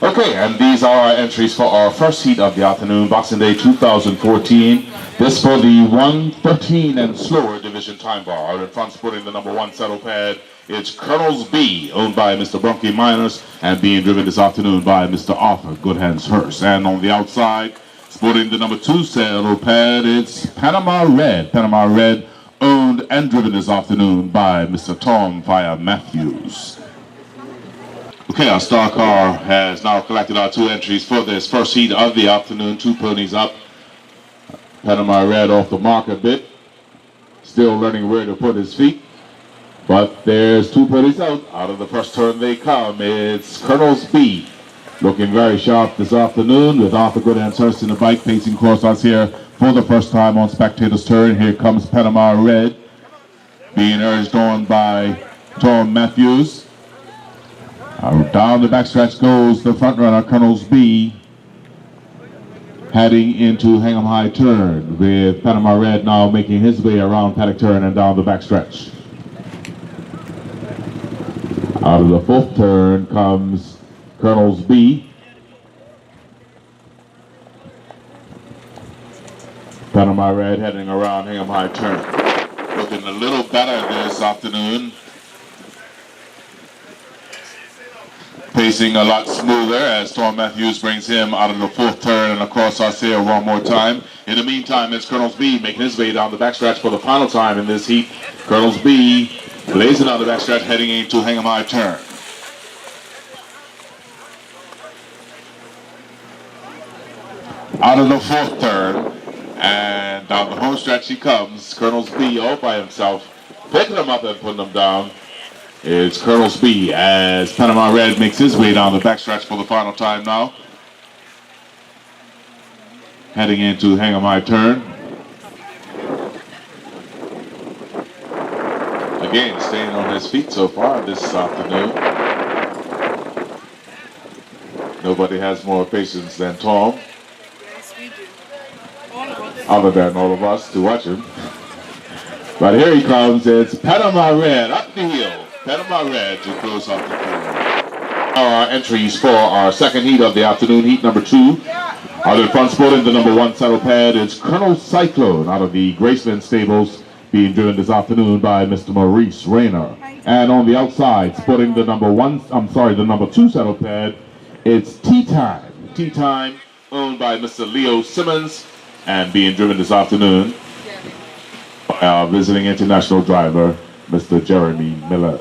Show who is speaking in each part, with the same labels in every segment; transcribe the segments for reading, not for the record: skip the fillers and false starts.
Speaker 1: Okay, and these are our entries for our first heat of the afternoon, Boxing Day 2014. This for the 113 and slower division time bar. Out in front, sporting the number 1 saddle pad, it's Colonel's B, owned by Mr. Brunky Miners, and being driven this afternoon by Mr. Arthur Goodhands Hurst. And on the outside, sporting the number 2 saddle pad, it's Panama Red. Panama Red, owned and driven this afternoon by Mr. Tom Fire Matthews. Okay, our star car has now collected our 2 entries for this first heat of the afternoon. 2 ponies up. Panama Red off the mark a bit. Still learning where to put his feet. But there's 2 ponies out. Out of the first turn they come. It's Colonel's B. Looking very sharp this afternoon with Arthur Goodhands Hurst in the bike, pacing course us here for the first time on Spectator's turn. Here comes Panama Red, being urged on by Tom Matthews. Down the backstretch goes the front runner, Colonel's B, heading into Hingham High turn, with Panama Red now making his way around Paddock turn and down the backstretch. Out of the 4th turn comes Colonel's B. Panama Red heading around Hingham High turn. Looking a little better this afternoon. Pacing a lot smoother as Tom Matthews brings him out of the 4th turn and across our sail one more time. In the meantime, it's Colonel's B making his way down the backstretch for the final time in this heat. Colonel's B blazing down the backstretch heading into Hingham High turn. Out of the 4th turn and down the home stretch he comes. Colonel's B all by himself, picking him up and putting him down. It's Colonel's B as Panama Red makes his way down the backstretch for the final time now. Heading into Hingham High turn. Again, staying on his feet so far this afternoon. Nobody has more patience than Tom.
Speaker 2: Yes, we do.
Speaker 1: Other than all of us to watch him. But here he comes. It's Panama Red up the hill. Panama Red to close off the field. Our entries for our second heat of the afternoon, heat number 2. Out in front, sporting the number 1 saddle pad, it's Colonel Cyclone out of the Graceland stables, being driven this afternoon by Mr. Maurice Rayner. And on the outside, sporting the number 2 saddle pad, it's Tea Time. Tea Time, owned by Mr. Leo Simmons, and being driven this afternoon by our visiting international driver, Mr. Jeremy Miller.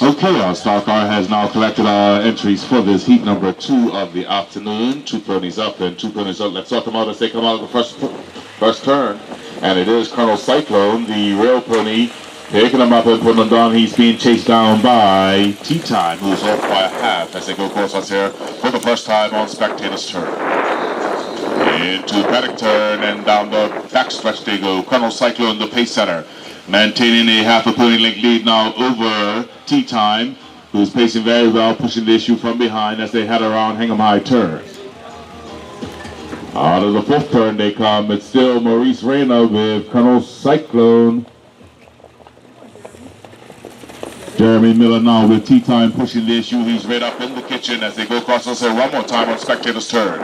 Speaker 1: Okay, our star car has now collected our entries for this heat number 2 of the afternoon. 2 ponies up and 2 ponies out. Let's sort them out as they come out of the first turn. And it is Colonel Cyclone, the rail pony, picking him up and putting him down. He's being chased down by Tea Time, who's off by a half as they go across us here for the first time on Spectator's turn. Into Paddock turn and down the backstretch they go. Colonel Cyclone, the pace setter, maintaining a half a pony length lead now over Tea Time, who's pacing very well, pushing the issue from behind as they head around Hingham High turn. Out of the 4th turn they come. It's still Maurice Rayner with Colonel Cyclone. Jeremy Miller now with Tea Time pushing the issue. He's right up in the kitchen as they go across us here one more time on Spectator's turn.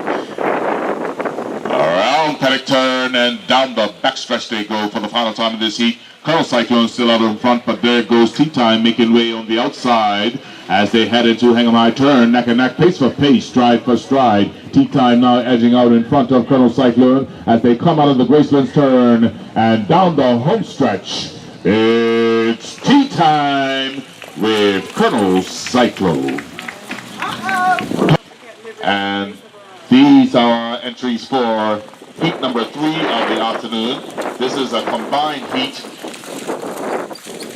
Speaker 1: Around Paddock turn and down the backstretch they go for the final time of this heat. Colonel Cyclone still out in front, but there goes Tea Time making way on the outside as they head into Hingham High turn. Neck and neck, pace for pace, stride for stride. Tea Time now edging out in front of Colonel Cyclone as they come out of the Graceland's turn and down the home stretch. It's Tea Time with Colonel Cyclone. And these are our entries for heat number 3 of the afternoon. This is a combined heat.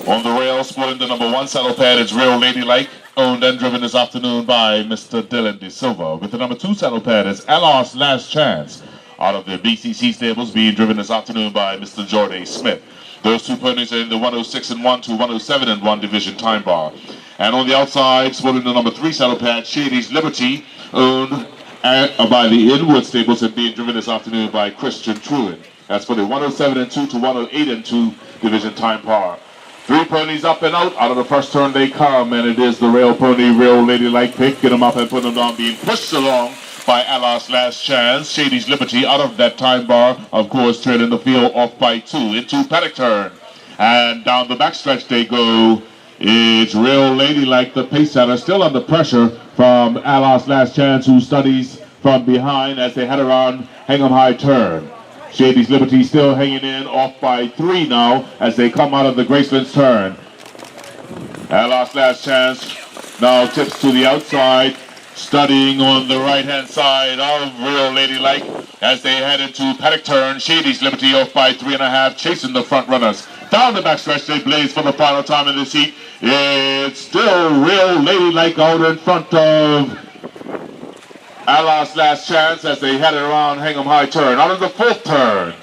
Speaker 1: On the rail, sporting the number 1 saddle pad, it's Real Ladylike, owned and driven this afternoon by Mr. Dylan De Silva. With the number 2 saddle pad, it's Elos Last Chance, out of the BCC stables, being driven this afternoon by Mr. Jordan Smith. Those 2 ponies are in the 106 and 1 to 107 and 1 division time bar. And on the outside, sporting the number 3 saddle pad, Shady's Liberty, owned by the Inwood stables and being driven this afternoon by Christian Truin. That's for the 107 and 2 to 108 and 2 division time bar. Three ponies up and out. Out of the first turn they come, and it is the rail pony, Real Ladylike pick. Get them up and put them down, being pushed along by Allah's Last Chance. Shady's Liberty out of that time bar, of course, turning the field off by 2 into paddock turn. And down the backstretch they go. It's Real Ladylike, the pace setter, still under pressure from Allah's Last Chance, who studies from behind as they head around Hingham High turn. Shady's Liberty still hanging in, off by 3 now as they come out of the Graceland's turn. Allah's Last Chance now tips to the outside, studying on the right-hand side of Real Ladylike as they head into paddock turn. Shady's Liberty off by 3.5, chasing the front runners. Down the backstretch they blaze for the final time in this heat. It's still Real Ladylike out in front of Allah's Last Chance as they head around Hingham High turn. Out of the 4th turn.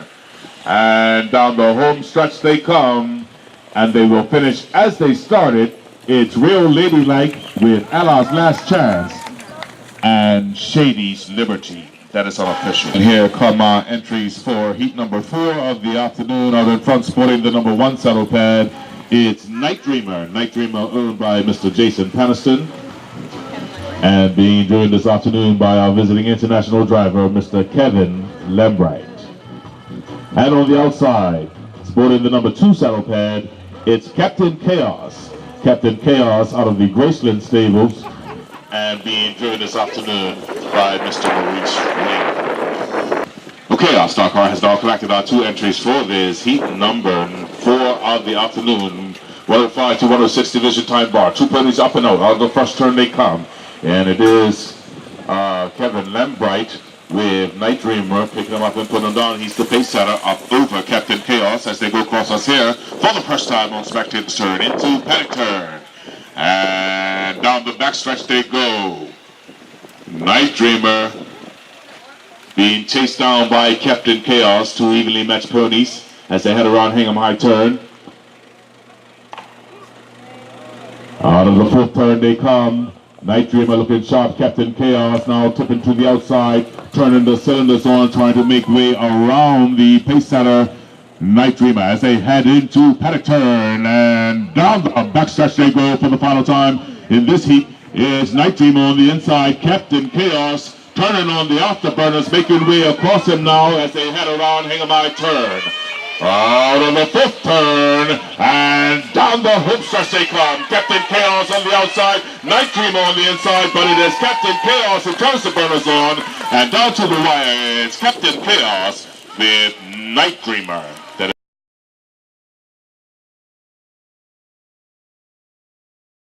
Speaker 1: And down the home stretch they come. And they will finish as they started. It's Real Ladylike with Allah's Last Chance and Shady's Liberty. That is unofficial. And here come our entries for heat number 4 of the afternoon. Out in front, sporting the number 1 saddle pad, it's Night Dreamer. Night Dreamer owned by Mr. Jason Paniston, and being driven this afternoon by our visiting international driver, Mr. Kevin Lembright. And on the outside, sporting the number 2 saddle pad, it's Captain Chaos. Captain Chaos out of the Graceland stables, and being driven this afternoon by Mr. Maurice Wing. Okay, our stock car has now collected our 2 entries for this heat number 4 of the afternoon. 105 to 106 division time bar. 2 ponies up and out. Out of the first turn they come. And it is Kevin Lembright with Night Dreamer picking him up and putting him down. He's the pace setter up over Captain Chaos as they go across us here for the first time on Spectator's turn into paddock turn. And down the backstretch they go. Night Dreamer being chased down by Captain Chaos, 2 evenly matched ponies as they head around Hingham High turn. Out of the 4th turn they come. Night Dreamer looking sharp. Captain Chaos now tipping to the outside, turning the cylinders on, trying to make way around the pace setter Night Dreamer as they head into paddock turn. And down the backstretch they go for the final time in this heat. Is Night Dreamer on the inside. Captain Chaos turning on the afterburners, making way across him now as they head around Hingham High turn. Out of the 5th turn, and down the home stretch they come. Captain Chaos on the outside, Night Dreamer on the inside, but it is Captain Chaos who turns the burners on, and down to the wire, it's Captain Chaos with Night Dreamer.